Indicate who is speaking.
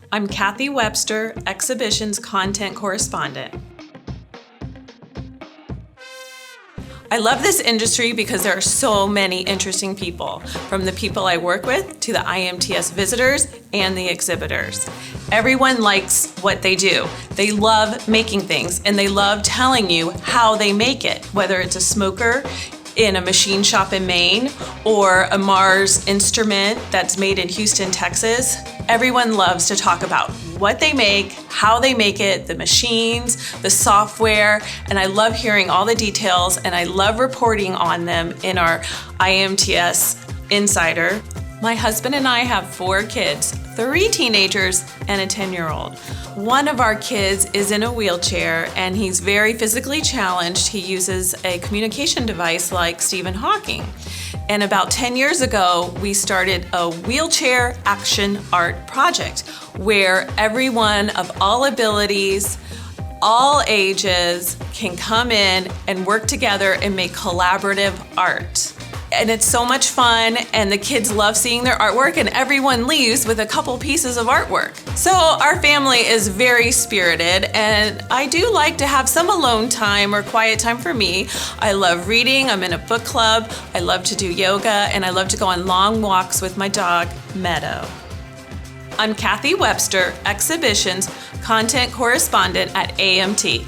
Speaker 1: I'm Kathy Webster, Exhibitions Content Correspondent. I love this industry because there are so many interesting people, from the people I work with to the IMTS visitors and the exhibitors. Everyone likes what they do. They love making things and they love telling you how they make it, whether it's a smoker in a machine shop in Maine or a Mars instrument that's made in Houston, Texas. Everyone loves to talk about what they make, how they make it, the machines, the software, and I love hearing all the details and I love reporting on them in our IMTS Insider. My husband and I have 4 kids, 3 teenagers and a 10-year-old. One of our kids is in a wheelchair and he's very physically challenged. He uses a communication device like Stephen Hawking. And about 10 years ago, we started a wheelchair action art project where everyone of all abilities, all ages can come in and work together and make collaborative art. And it's so much fun, and the kids love seeing their artwork, and everyone leaves with a couple pieces of artwork. So our family is very spirited, and I do like to have some alone time or quiet time for me. I love reading, I'm in a book club, I love to do yoga, and I love to go on long walks with my dog, Meadow. I'm Kathy Webster, Exhibitions Content Correspondent at AMT.